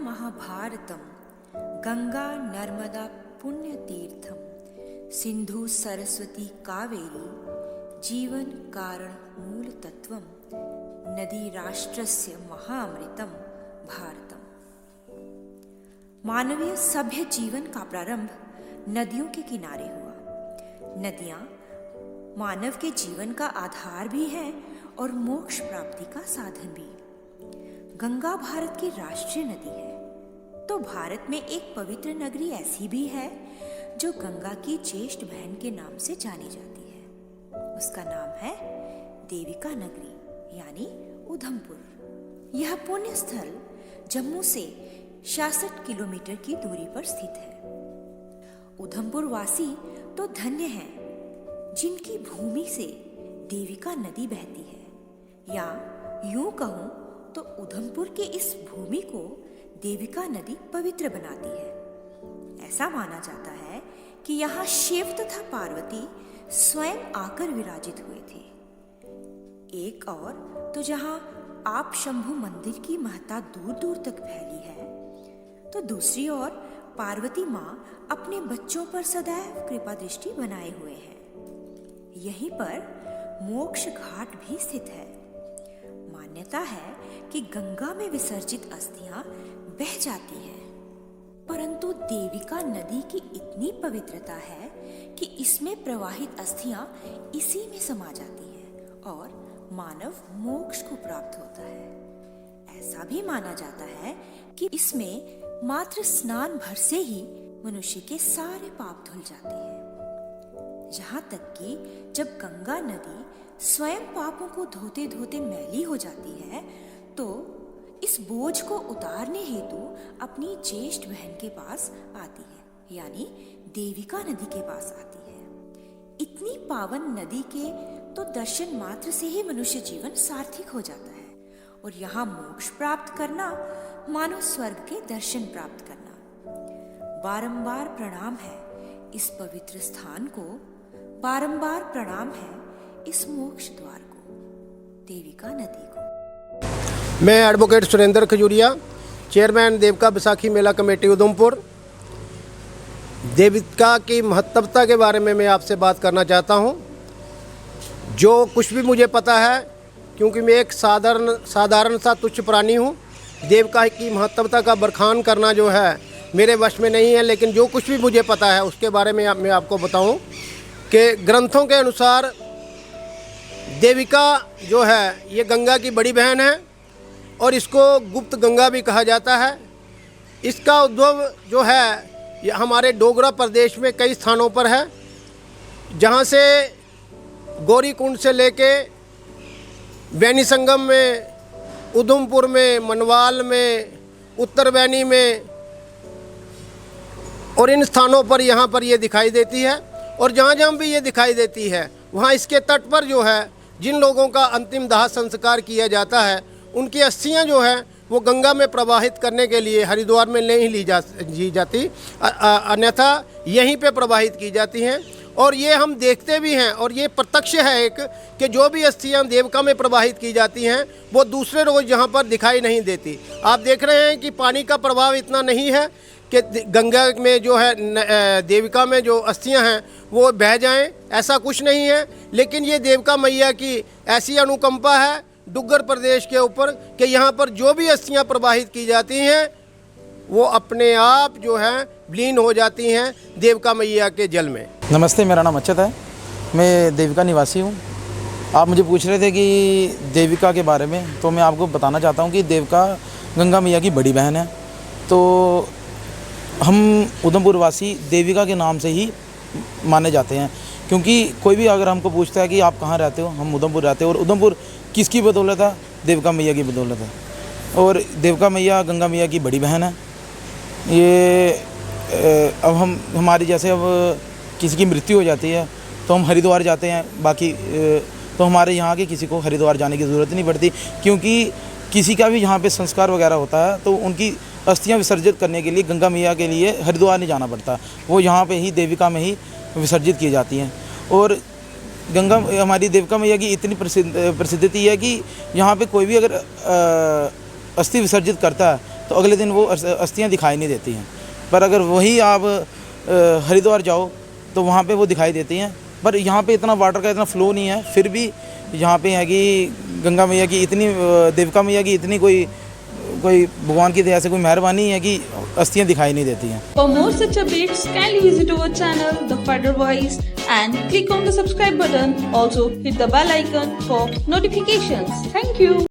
महाभारतम गंगा नर्मदा पुण्यतीर्थम सिंधु सरस्वती कावेरी जीवन कारण मूल तत्वम नदी राष्ट्रस्य महाअमृतम भारतम। मानवीय सभ्य जीवन का प्रारंभ नदियों के किनारे हुआ। नदियां मानव के जीवन का आधार भी है और मोक्ष प्राप्ति का साधन भी। गंगा भारत की राष्ट्रीय नदी है, तो भारत में एक पवित्र नगरी ऐसी भी है जो गंगा की ज्येष्ठ बहन के नाम से जानी जाती है। उसका नाम है देविका नगरी यानी उधमपुर। यह पुण्य स्थल जम्मू से 66 किलोमीटर की दूरी पर स्थित है। उधमपुर वासी तो धन्य हैं जिनकी भूमि से देविका नदी बहती है, या यूं कहूं तो उधमपुर के इस भूमि को देविका नदी पवित्र बनाती है। ऐसा माना जाता है कि यहाँ शिव तथा पार्वती स्वयं आकर विराजित हुए थे। एक और तो जहाँ आप शंभु मंदिर की महत्ता दूर दूर तक फैली है, तो दूसरी ओर पार्वती माँ अपने बच्चों पर सदैव कृपा दृष्टि बनाए हुए हैं। यहीं पर मोक्ष घाट भी स्थित है। मान्यता है कि गंगा में विसर्जित अस्थियां बह जाती हैं, परंतु देविका नदी की इतनी पवित्रता है कि इसमें प्रवाहित अस्थियां इसी में समा जाती हैं और मानव मोक्ष को प्राप्त होता है। ऐसा भी माना जाता है कि इसमें मात्र स्नान भर से ही मनुष्य के सारे पाप धुल जाते हैं। यहाँ तक कि जब गंगा नदी स्वयं पापों को धोते धोते मैली हो जाती है, तो इस बोझ को उतारने हेतु अपनी ज्येष्ठ बहन के पास आती है, यानी देविका नदी के पास आती है। इतनी पावन नदी के तो दर्शन मात्र से ही मनुष्य जीवन सार्थक हो जाता है, और यहाँ मोक्ष प्राप्त करना मानो स्वर्ग के दर्शन प्राप्त करना। बारंबार प्रणाम है इस पवित्र स्थान को, बारंबार प्रणाम है इस मोक्ष द्वार को, देविका नदी को। मैं एडवोकेट सुरेंद्र खजूरिया, चेयरमैन देविका बैसाखी मेला कमेटी उधमपुर। देविका की महत्वता के बारे में मैं आपसे बात करना चाहता हूं। जो कुछ भी मुझे पता है, क्योंकि मैं एक साधारण सा तुच्छ प्राणी हूं, देविका की महत्वता का बखान करना जो है मेरे वश में नहीं है। लेकिन जो कुछ भी मुझे पता है उसके बारे में मैं आपको बताऊं कि ग्रंथों के अनुसार देविका जो है ये गंगा की बड़ी बहन है और इसको गुप्त गंगा भी कहा जाता है। इसका उद्भव जो है ये हमारे डोगरा प्रदेश में कई स्थानों पर है, जहाँ से गौरी कुंड से लेके बैनी संगम में, उधमपुर में, मनवाल में, उत्तर बैनी में, और इन स्थानों पर यहाँ पर ये दिखाई देती है। और जहाँ जहाँ भी ये दिखाई देती है वहाँ इसके तट पर जो है जिन लोगों का अंतिम दाह संस्कार किया जाता है, उनकी अस्थियां जो है वो गंगा में प्रवाहित करने के लिए हरिद्वार में नहीं ली जाती, अन्यथा यहीं पे प्रवाहित की जाती हैं। और ये हम देखते भी हैं, और ये प्रत्यक्ष है एक कि जो भी अस्थियां देविका में प्रवाहित की जाती हैं वो दूसरे रोज़ यहाँ पर दिखाई नहीं देती। आप देख रहे हैं कि पानी का प्रभाव इतना नहीं है कि गंगा में जो है देविका में जो अस्थियां हैं वो बह जाएं, ऐसा कुछ नहीं है। लेकिन ये देविका मैया की ऐसी अनुकंपा है डुग्गर प्रदेश के ऊपर कि यहाँ पर जो भी अस्थियां प्रवाहित की जाती हैं वो अपने आप जो है विलीन हो जाती हैं देविका मैया के जल में। नमस्ते, मेरा नाम अच्युत है, मैं देविका निवासी हूँ। आप मुझे पूछ रहे थे कि देविका के बारे में, तो मैं आपको बताना चाहता हूँ कि देविका गंगा मैया की बड़ी बहन है। तो हम उधमपुर वासी देविका के नाम से ही माने जाते हैं, क्योंकि कोई भी अगर हमको पूछता है कि आप कहाँ रहते हो, हम उधमपुर रहते हैं। और उधमपुर किसकी बदौलत है? देविका मैया की बदौलत है। और देविका मैया गंगा मैया की बड़ी बहन है। ये अब हमारी जैसे अब किसी की मृत्यु हो जाती है तो हम हरिद्वार जाते हैं, बाकी तो हमारे यहाँ के किसी को हरिद्वार जाने की ज़रूरत नहीं पड़ती, क्योंकि किसी का भी यहाँ पे संस्कार वगैरह होता है तो उनकी अस्थियाँ विसर्जित करने के लिए गंगा मैया के लिए हरिद्वार नहीं जाना पड़ता, वो यहाँ पे ही देविका में ही विसर्जित की जाती हैं। और हमारी देविका मैया की इतनी प्रसिद्धि है कि यहाँ पे कोई भी अगर अस्थि विसर्जित करता है तो अगले दिन वो अस्थियाँ दिखाई नहीं देती हैं। पर अगर वही आप हरिद्वार जाओ तो वहाँ पे वो दिखाई देती हैं। पर यहाँ पे इतना वाटर का इतना फ्लो नहीं है, फिर भी यहाँ पे है कि गंगा मैया की इतनी, देविका मैया की इतनी कोई भगवान की दया से कोई मेहरबानी है कि अस्थियाँ दिखाई नहीं देती हैं। For more such updates, kindly visit our channel, The Fighter Voice, and click on the subscribe button. Also, hit the bell icon for notifications. Thank you.